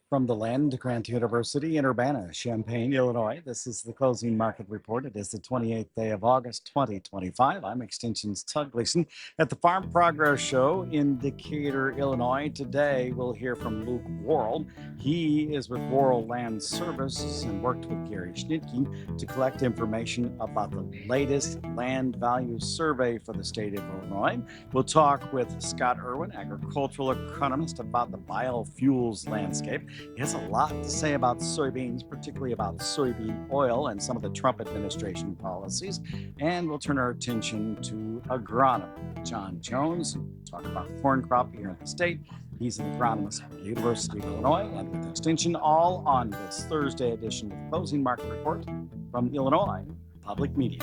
From the land, Grant University in Urbana-Champaign, Illinois. This is the closing market report. It is the 28th day of August, 2025. I'm Extension's Tug Gleason at the Farm Progress Show in Decatur, Illinois. Today, we'll hear from Luke Worrel. He is with Worrel Land Services and worked with Gary Schnitke to collect information about the latest land value survey for the state of Illinois. We'll talk with Scott Irwin, agricultural economist, about the biofuels landscape. He has a lot to say about soybeans, particularly about soybean oil and some of the Trump administration policies. And we'll turn our attention to agronomy. John Jones, talk about the corn crop here in the state. He's an agronomist at the University of Illinois and with Extension, all on this Thursday edition of the Closing Market Report from Illinois Public Media.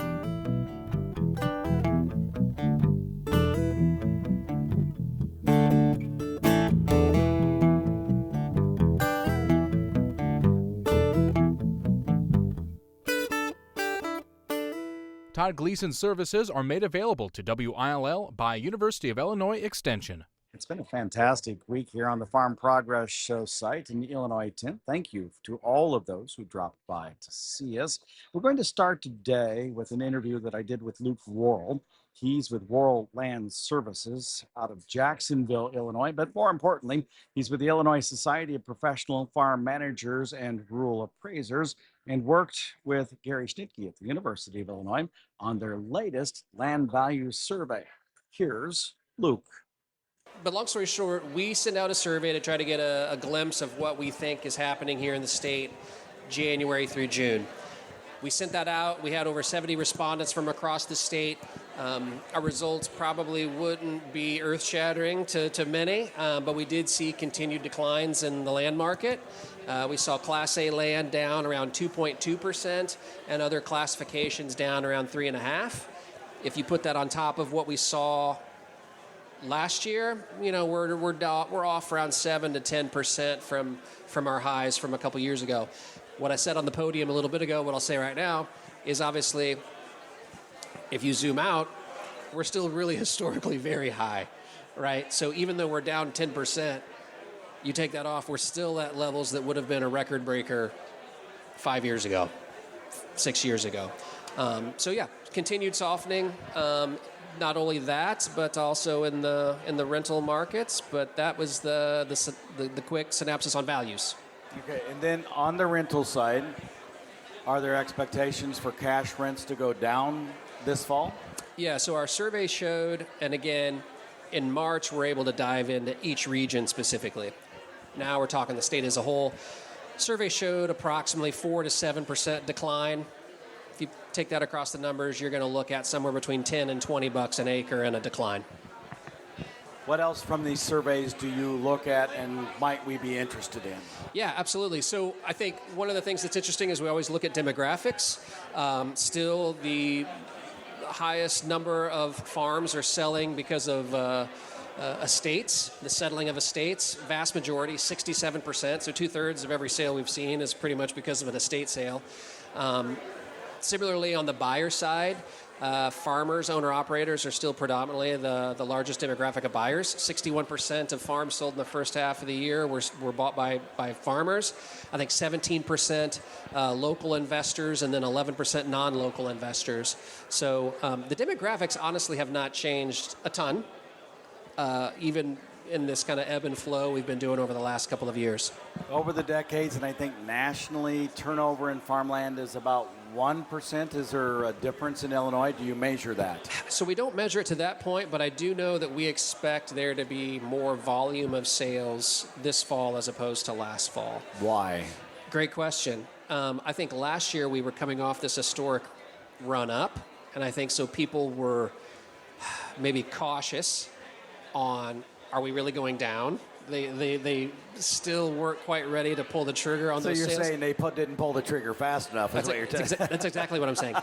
Todd Gleason services are made available to WILL by University of Illinois Extension. It's been a fantastic week here on the Farm Progress Show site in Illinois 10. Thank you to all of those who dropped by to see us. We're going to start today with an interview that I did with Luke Worrel. He's with Worrel Land Services out of Jacksonville, Illinois. But more importantly, he's with the Illinois Society of Professional Farm Managers and Rural Appraisers and worked with Gary Schnitke at the University of Illinois on their latest land value survey. Here's Luke. But long story short, we send out a survey to try to get a glimpse of what we think is happening here in the state January through June. We sent that out. We had over 70 respondents from across the state. Our results probably wouldn't be earth-shattering to many, but we did see continued declines in the land market. We saw Class A land down around 2.2% and other classifications down around 3.5%. If you put that on top of what we saw last year, you know, we're off around 7 to 10% from our highs from a couple years ago. What I said on the podium a little bit ago, what I'll say right now, is obviously, if you zoom out, we're still really historically very high, right? So even though we're down 10%, you take that off, we're still at levels that would have been a record breaker 5 years ago, 6 years ago. So yeah, continued softening. Not only that, but also in the rental markets. But that was the quick synopsis on values. Okay, and then on the rental side, are there expectations for cash rents to go down this fall? Yeah, so our survey showed, and again, in March, we're able to dive into each region specifically. Now we're talking the state as a whole. Survey showed approximately 4 to 7% decline. If you take that across the numbers, you're going to look at somewhere between $10 and $20 an acre in a decline. What else from these surveys do you look at and might we be interested in? Yeah, absolutely. So I think one of the things that's interesting is we always look at demographics. Still, the highest number of farms are selling because of estates, the settling of estates. Vast majority, 67%. So 2/3 of every sale we've seen is pretty much because of an estate sale. Similarly, on the buyer side, farmers, owner-operators are still predominantly the largest demographic of buyers. 61% of farms sold in the first half of the year were bought by farmers. I think 17% local investors and then 11% non-local investors. So the demographics honestly have not changed a ton, even in this kind of ebb and flow we've been doing over the last couple of years. Over the decades, and I think nationally, turnover in farmland is about 1%. Is there a difference in Illinois? Do you measure that? So we don't measure it to that point, but I do know that we expect there to be more volume of sales this fall as opposed to last fall. Why? Great question. I think last year we were coming off this historic run up, and I think so people were maybe cautious on, are we really going down? They still weren't quite ready to pull the trigger on those sales. So you're saying they didn't pull the trigger fast enough, is what you're telling me. That's exactly what I'm saying.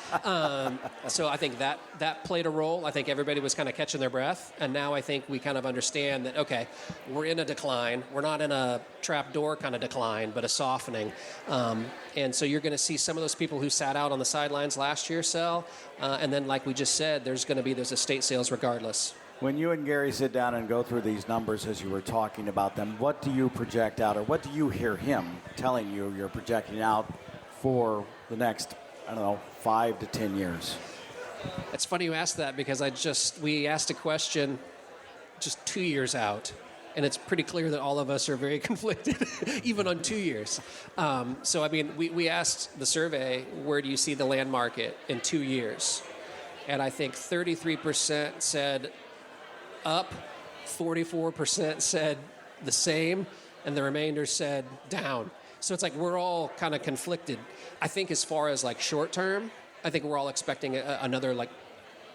So I think that played a role. I think everybody was kind of catching their breath, and now I think we kind of understand that, okay, we're in a decline. We're not in a trapdoor kind of decline, but a softening. And so you're going to see some of those people who sat out on the sidelines last year sell, and then like we just said, there's going to be those estate sales regardless. When you and Gary sit down and go through these numbers as you were talking about them, what do you project out, or what do you hear him telling you you're projecting out for the next, 5 to 10 years? It's funny you asked that because we asked a question just 2 years out, and it's pretty clear that all of us are very conflicted, even on 2 years. We asked the survey, where do you see the land market in 2 years? And I think 33% said up, 44% said the same, and the remainder said down. So it's like we're all kind of conflicted. I think as far as like short term, I think we're all expecting another like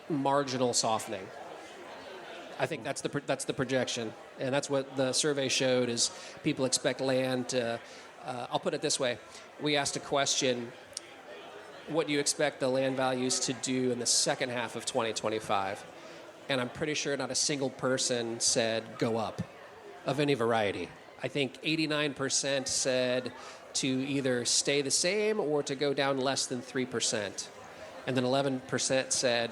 marginal softening. I think that's the projection, and that's what the survey showed is people expect land to, I'll put it this way. We asked a question, what do you expect the land values to do in the second half of 2025? And I'm pretty sure not a single person said go up of any variety. I think 89% said to either stay the same or to go down less than 3%. And then 11% said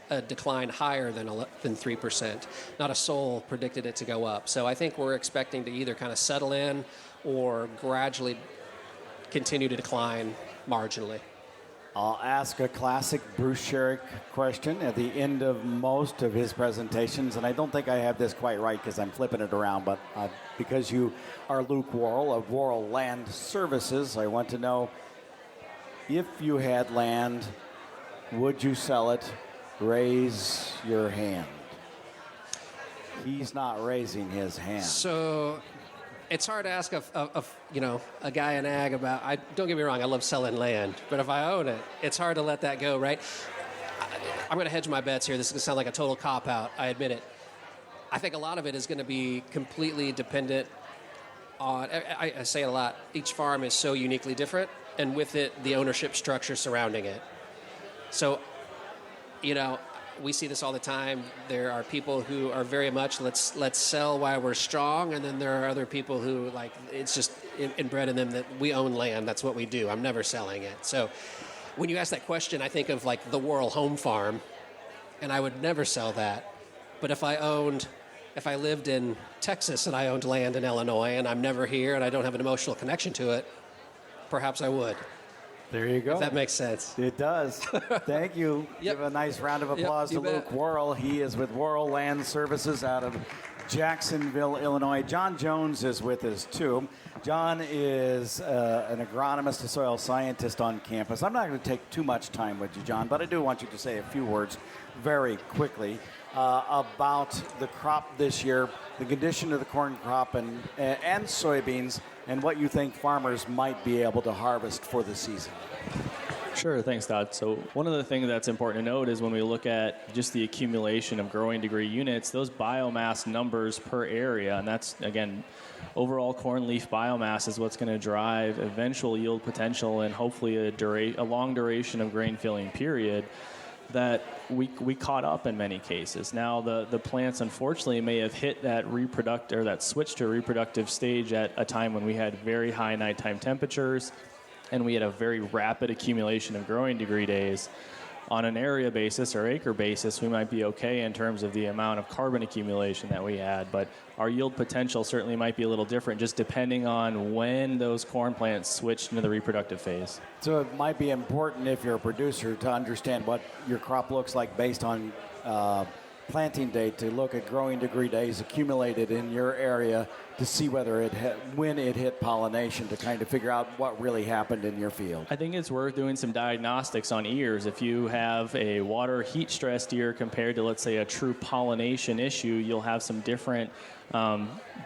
a decline higher than 3%. Not a soul predicted it to go up. So I think we're expecting to either kind of settle in or gradually continue to decline marginally. I'll ask a classic Bruce Sherrick question at the end of most of his presentations, and I don't think I have this quite right because I'm flipping it around, but because you are Luke Worrel of Worrel Land Services, I want to know, if you had land, would you sell it? Raise your hand. He's not raising his hand. So it's hard to ask a guy in ag about. Don't get me wrong, I love selling land, but if I own it, it's hard to let that go, right? I'm going to hedge my bets here. This is going to sound like a total cop-out. I admit it. I think a lot of it is going to be completely dependent on. I say it a lot. Each farm is so uniquely different, and with it, the ownership structure surrounding it. So, we see this all the time. There are people who are very much let's sell while we're strong, and then there are other people who it's just inbred in them that we own land. That's what we do. I'm never selling it. So when you ask that question, I think of like the Worrel home farm, and I would never sell that. But if I lived in Texas and I owned land in Illinois and I'm never here and I don't have an emotional connection to it, perhaps I would. There you go. If that makes sense. It does. Thank you. Yep. Give a nice round of applause to Luke Worrel. He is with Worrel Land Services out of Jacksonville, Illinois. John Jones is with us, too. John is an agronomist, a soil scientist on campus. I'm not going to take too much time with you, John, but I do want you to say a few words very quickly about the crop this year, the condition of the corn crop and soybeans, and what you think farmers might be able to harvest for the season. Sure, thanks, Todd. So one of the things that's important to note is when we look at just the accumulation of growing degree units, those biomass numbers per area, and that's, again, overall corn leaf biomass is what's going to drive eventual yield potential and hopefully a long duration of grain filling period, that we caught up in many cases. Now the plants unfortunately may have hit that that switch to a reproductive stage at a time when we had very high nighttime temperatures and we had a very rapid accumulation of growing degree days. On an area basis or acre basis, we might be okay in terms of the amount of carbon accumulation that we had, but our yield potential certainly might be a little different just depending on when those corn plants switched into the reproductive phase. So it might be important if you're a producer to understand what your crop looks like based on planting date, to look at growing degree days accumulated in your area to see whether when it hit pollination, to kind of figure out what really happened in your field. I think it's worth doing some diagnostics on ears. If you have a water heat stressed ear compared to, let's say, a true pollination issue, you'll have some different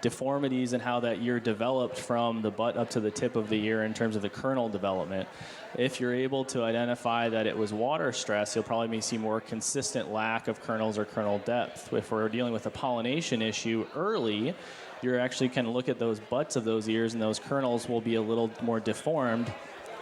deformities in how that ear developed from the butt up to the tip of the ear in terms of the kernel development. If you're able to identify that it was water stress, you'll probably see more consistent lack of kernels or kernel depth. If we're dealing with a pollination issue early, you're actually kind of look at those butts of those ears and those kernels will be a little more deformed.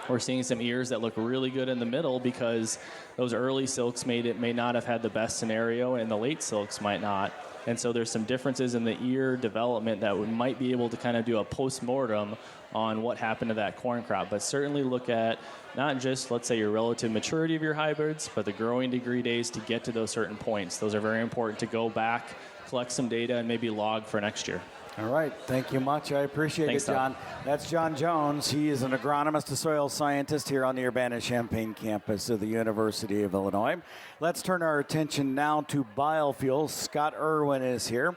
We're seeing some ears that look really good in the middle because those early silks may not have had the best scenario and the late silks might not. And so there's some differences in the ear development that we might be able to kind of do a post-mortem on what happened to that corn crop. But certainly look at not just, let's say, your relative maturity of your hybrids, but the growing degree days to get to those certain points. Those are very important to go back, collect some data, and maybe log for next year. All right. Thank you much. I appreciate it, John. That's John Jones. He is an agronomist, a soil scientist here on the Urbana-Champaign campus of the University of Illinois. Let's turn our attention now to biofuels. Scott Irwin is here.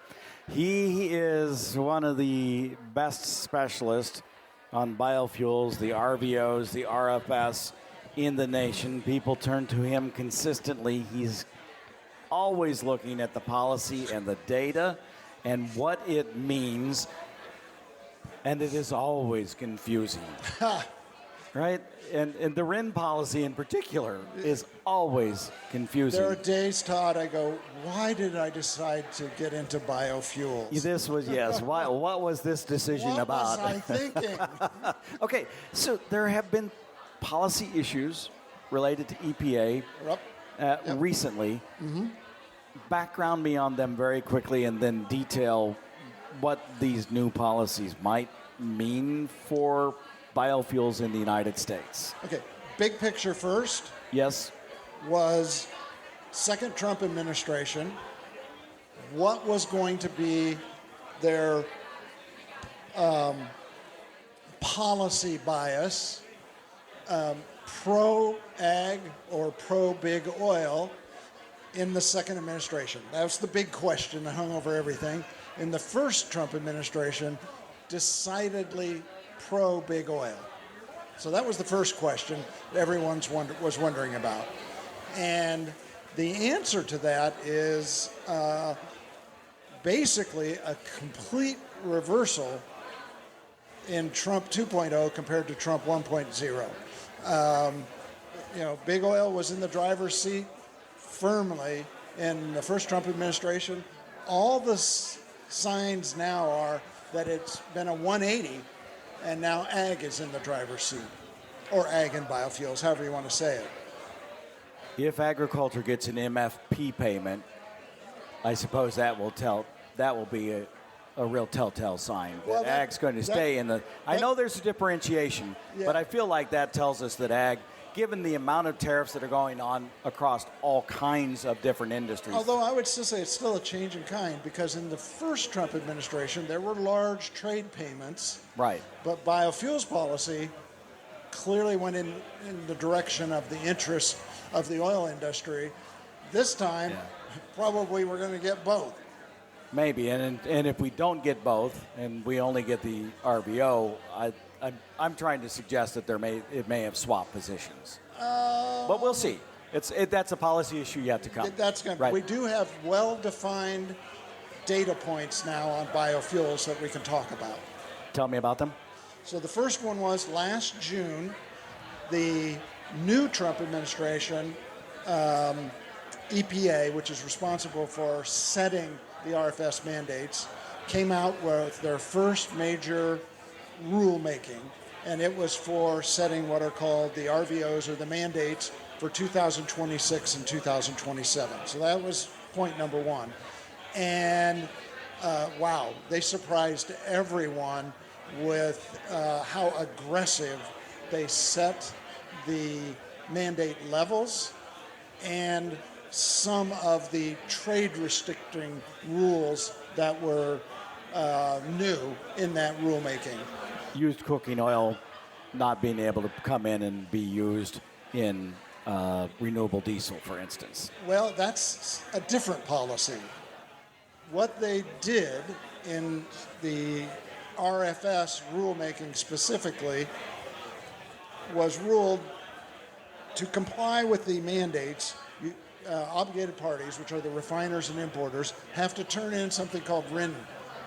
He is one of the best specialists on biofuels, the RVOs, the RFS in the nation. People turn to him consistently. He's always looking at the policy and the data and what it means, and it is always confusing, right? And the RIN policy in particular is always confusing. There are days, Todd, I go, why did I decide to get into biofuels? This was, yes, what was this decision about? What was I thinking? Okay, so there have been policy issues related to EPA recently. Mm-hmm. Background me on them very quickly and then detail what these new policies might mean for biofuels in the United States. Okay, big picture first. Yes. Was second Trump administration, what was going to be their policy bias, pro-ag or pro-big oil, in the second administration? That was the big question that hung over everything. In the first Trump administration, decidedly pro-big oil. So that was the first question that everyone was wondering about. And the answer to that is basically a complete reversal in Trump 2.0 compared to Trump 1.0. Big oil was in the driver's seat firmly in the first Trump administration. All the signs now are that it's been a 180, and now ag is in the driver's seat, or ag and biofuels, however you want to say it. If agriculture gets an MFP payment, I suppose that will be a real telltale sign that ag's going to stay in the. I know there's a differentiation, but I feel like that tells us that ag, given the amount of tariffs that are going on across all kinds of different industries. Although I would still say it's still a change in kind, because in the first Trump administration, there were large trade payments. Right. But biofuels policy clearly went in the direction of the interests of the oil industry. This time, probably we're going to get both. Maybe, and if we don't get both, and we only get the RVO, I'm trying to suggest that it may have swapped positions. But we'll see. That's a policy issue yet to come. We do have well-defined data points now on biofuels that we can talk about. Tell me about them. So the first one was last June, the new Trump administration, EPA, which is responsible for setting the RFS mandates, came out with their first major rulemaking, and it was for setting what are called the RVOs, or the mandates, for 2026 and 2027. So that was point number one. And wow, they surprised everyone with how aggressive they set the mandate levels and some of the trade restricting rules that were new in that rulemaking. Used cooking oil not being able to come in and be used in renewable diesel, for instance. Well, that's a different policy. What they did in the RFS rulemaking specifically was ruled to comply with the mandates. Obligated parties, which are the refiners and importers, have to turn in something called RIN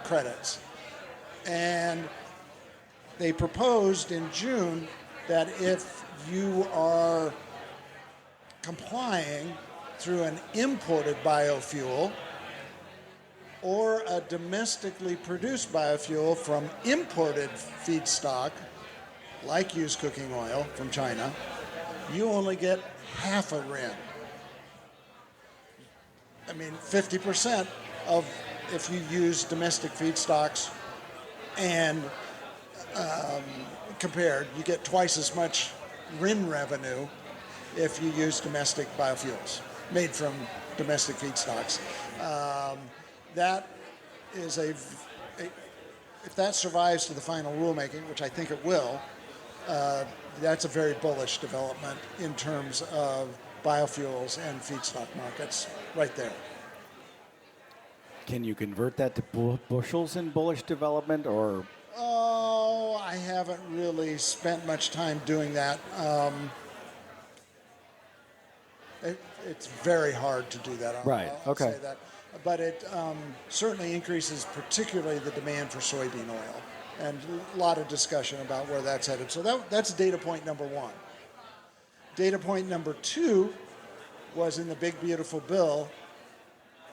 credits. And they proposed in June that if you are complying through an imported biofuel or a domestically produced biofuel from imported feedstock, like used cooking oil from China, you only get half a RIN. I mean, 50% of if you use domestic feedstocks and compared, you get twice as much RIN revenue if you use domestic biofuels made from domestic feedstocks. That is if that survives to the final rulemaking, which I think it will, that's a very bullish development in terms of biofuels and feedstock markets right there. Can you convert that to bushels in bullish development, or? Oh, I haven't really spent much time doing that. It's very hard to do that. I'll say that. But it certainly increases particularly the demand for soybean oil, and a lot of discussion about where that's headed. So that's data point number one. Data point number two was in the big beautiful bill,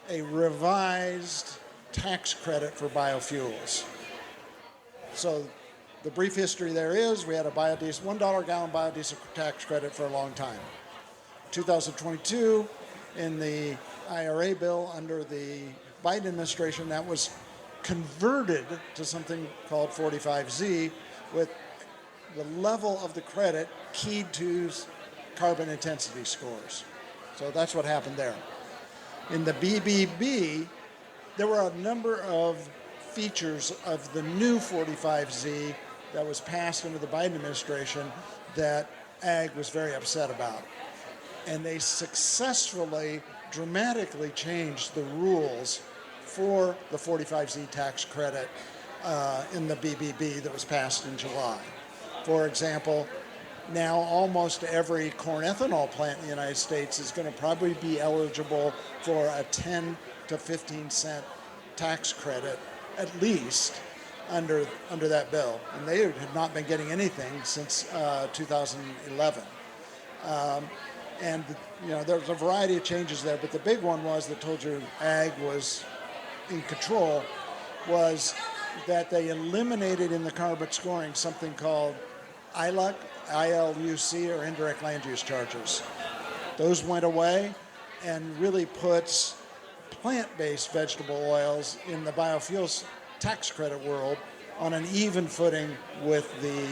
a revised tax credit for biofuels. So the brief history there is we had a biodiesel, $1 a gallon biodiesel tax credit for a long time. 2022, in the IRA bill under the Biden administration, that was converted to something called 45Z with the level of the credit keyed to carbon intensity scores. So that's what happened there. In the BBB, there were a number of features of the new 45Z that was passed under the Biden administration that ag was very upset about. And they successfully, dramatically changed the rules for the 45Z tax credit in the BBB that was passed in July. For example, now almost every corn ethanol plant in the United States is going to probably be eligible for a 10 to 15 cent tax credit, at least, under that bill. And they had not been getting anything since 2011. And there's a variety of changes there, but the big one was that told you ag was in control was that they eliminated in the carbon scoring something called ILUC, ILUC, or indirect land use charges. Those went away and really puts plant-based vegetable oils in the biofuels tax credit world on an even footing with the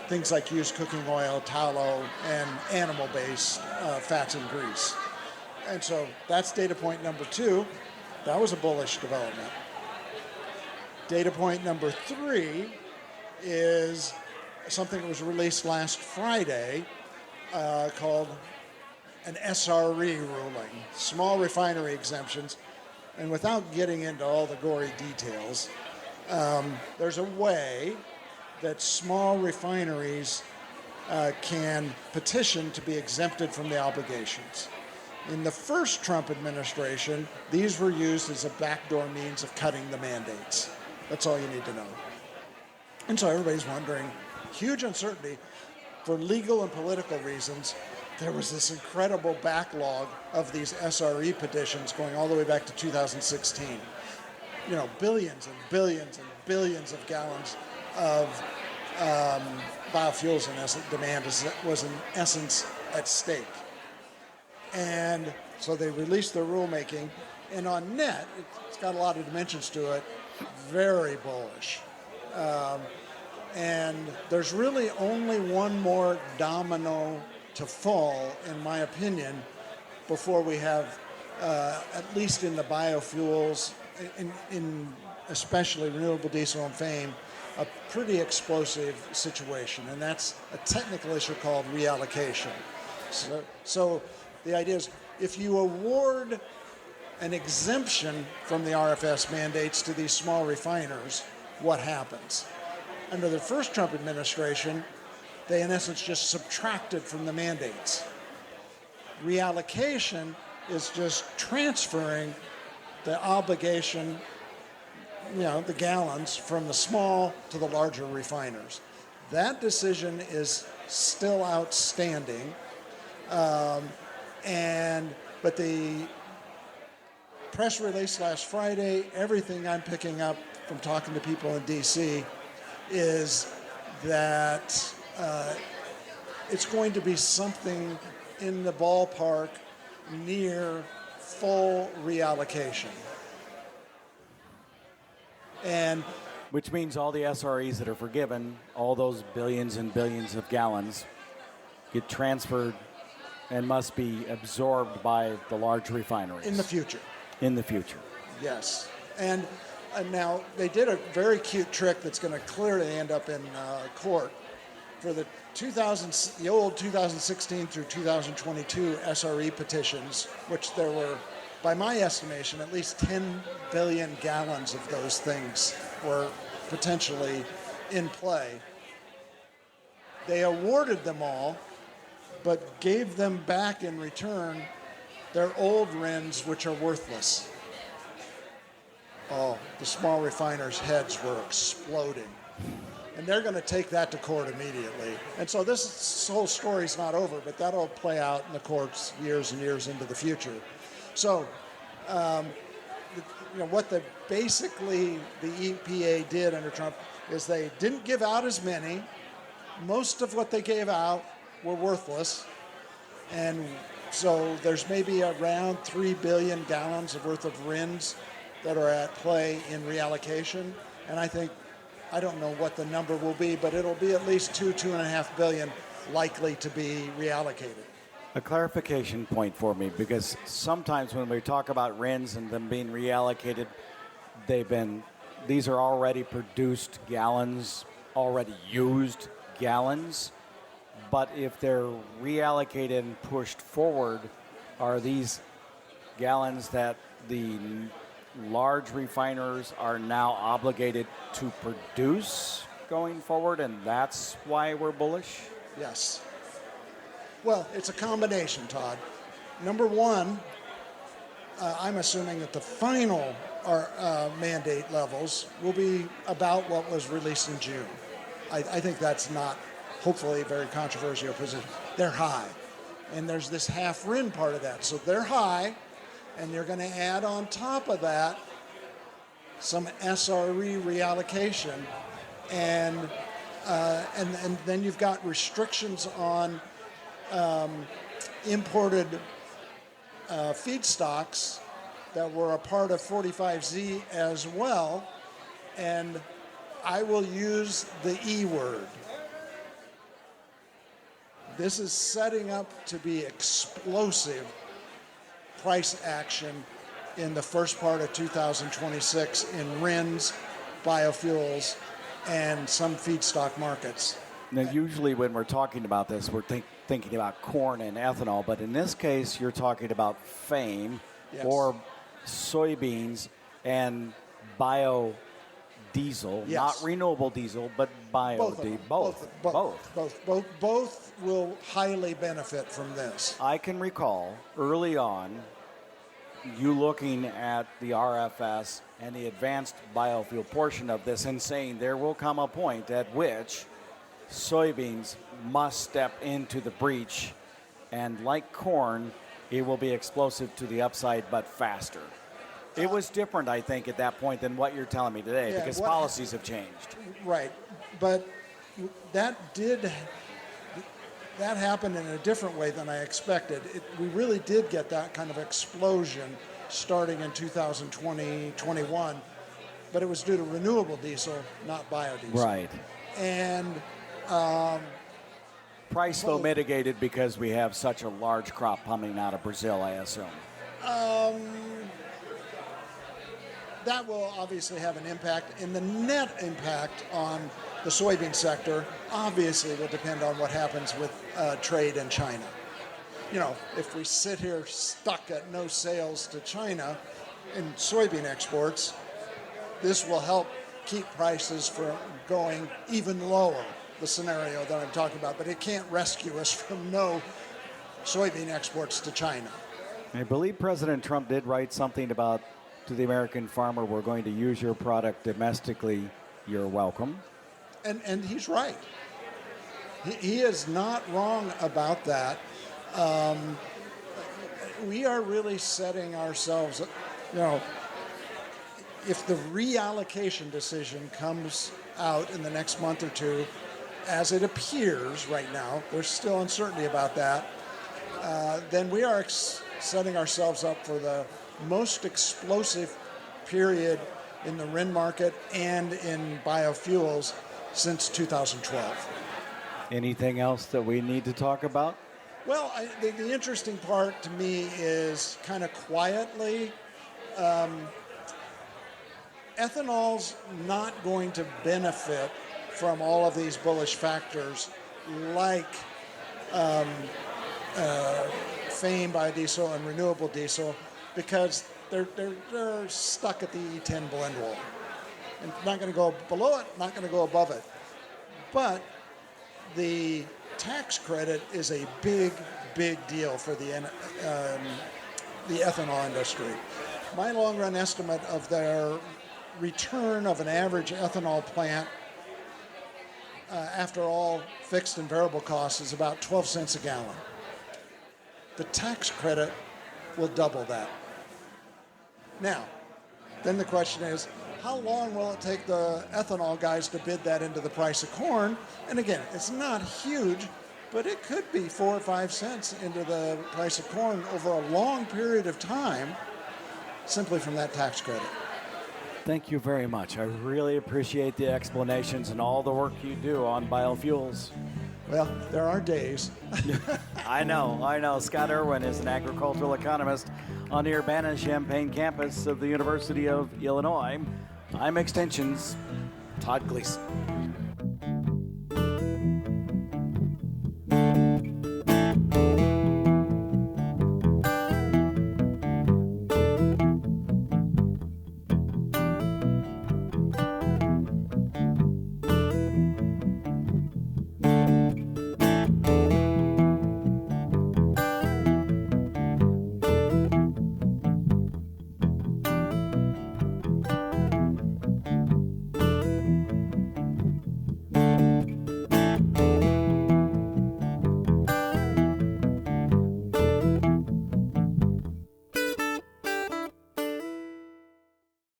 things like used cooking oil, tallow, and animal-based fats and grease. And so that's data point number two. That was a bullish development. Data point number three is something that was released last Friday called an SRE ruling, small refinery exemptions. And without getting into all the gory details, there's a way that small refineries can petition to be exempted from the obligations. In the first Trump administration, these were used as a backdoor means of cutting the mandates. That's all you need to know. And so everybody's wondering, huge uncertainty. For legal and political reasons, there was this incredible backlog of these SRE petitions going all the way back to 2016. Billions and billions and billions of gallons of biofuels demand was in essence at stake. And so they released their rulemaking, and on net, it's got a lot of dimensions to it, very bullish. And there's really only one more domino to fall, in my opinion, before we have, at least in the biofuels, in especially renewable diesel and FAME, a pretty explosive situation, and that's a technical issue called reallocation. So the idea is, if you award an exemption from the RFS mandates to these small refiners, what happens? Under the first Trump administration, they in essence just subtracted from the mandates. Reallocation is just transferring the obligation, the gallons from the small to the larger refiners. That decision is still outstanding, but the press release last Friday, everything I'm picking up from talking to people in D.C. is that it's going to be something in the ballpark near full reallocation. And which means all the SREs that are forgiven, all those billions and billions of gallons, get transferred and must be absorbed by the large refineries. in the future. In the future. Yes. And now they did a very cute trick that's going to clearly end up in court for the old 2016 through 2022 SRE petitions, which there were, by my estimation, at least 10 billion gallons of those things were potentially in play. They awarded them all, but gave them back in return their old RINs, which are worthless. Oh, the small refiners' heads were exploding. And they're going to take that to court immediately. And so this whole story's not over, but that'll play out in the courts years and years into the future. So, what basically the EPA did under Trump is they didn't give out as many. Most of what they gave out were worthless. And so there's maybe around 3 billion gallons worth of RINs that are at play in reallocation. And I don't know what the number will be, but it'll be at least 2.5 billion likely to be reallocated. A clarification point for me, because sometimes when we talk about RINs and them being reallocated, these are already produced gallons, already used gallons. But if they're reallocated and pushed forward, are these gallons that the large refiners are now obligated to produce going forward, and that's why we're bullish? Yes. Well, it's a combination, Todd. Number one, I'm assuming that the final mandate levels will be about what was released in June. I think that's not, hopefully, a very controversial position. They're high. And there's this half RIN part of that. So they're high, and you're going to add on top of that some SRE reallocation. And then you've got restrictions on imported feedstocks that were a part of 45Z as well. And I will use the E word. This is setting up to be explosive price action in the first part of 2026 in RINs, biofuels, and some feedstock markets. Now, usually when we're talking about this, we're thinking about corn and ethanol, but in this case, you're talking about FAME, Yes. or soybeans and biodiesel, Yes. not renewable diesel, but biodiesel. Both will highly benefit from this. I can recall early on you looking at the RFS and the advanced biofuel portion of this and saying there will come a point at which soybeans must step into the breach, and like corn, it will be explosive to the upside but faster. It was different, I think, at that point than what you're telling me today, Yeah, because policies have changed. Right, but that happened in a different way than I expected. We really did get that kind of explosion starting in 2020-21, but it was due to renewable diesel, not biodiesel. Right. And Price, though, mitigated because we have such a large crop coming out of Brazil, I assume. that will obviously have an impact, and the net impact on the soybean sector obviously will depend on what happens with trade in China. You know, if we sit here stuck at no sales to China in soybean exports, this will help keep prices from going even lower, the scenario that I'm talking about, but it can't rescue us from no soybean exports to China. I believe President Trump did write something about, to the American farmer, we're going to use your product domestically, you're welcome. And he's right. He is not wrong about that. We are really setting ourselves, you know, if the reallocation decision comes out in the next month or two, as it appears right now, there's still uncertainty about that, then we are setting ourselves up for the most explosive period in the RIN market and in biofuels since 2012. Anything else that we need to talk about? Well, the interesting part to me is kind of quietly, ethanol's not going to benefit from all of these bullish factors like FAME biodiesel and renewable diesel, because they're stuck at the E10 blend wall. And not going to go below it, not going to go above it. But the tax credit is a big, big deal for the ethanol industry. My long-run estimate of their return of an average ethanol plant after all fixed and variable costs is about 12 cents a gallon. The tax credit will double that. Now, then the question is, how long will it take the ethanol guys to bid that into the price of corn? And again, it's not huge, but it could be 4 or 5 cents into the price of corn over a long period of time simply from that tax credit. Thank you very much. I really appreciate the explanations and all the work you do on biofuels. Well, there are days. I know. Scott Irwin is an agricultural economist on the Urbana-Champaign campus of the University of Illinois. I'm Extension's Todd Gleason.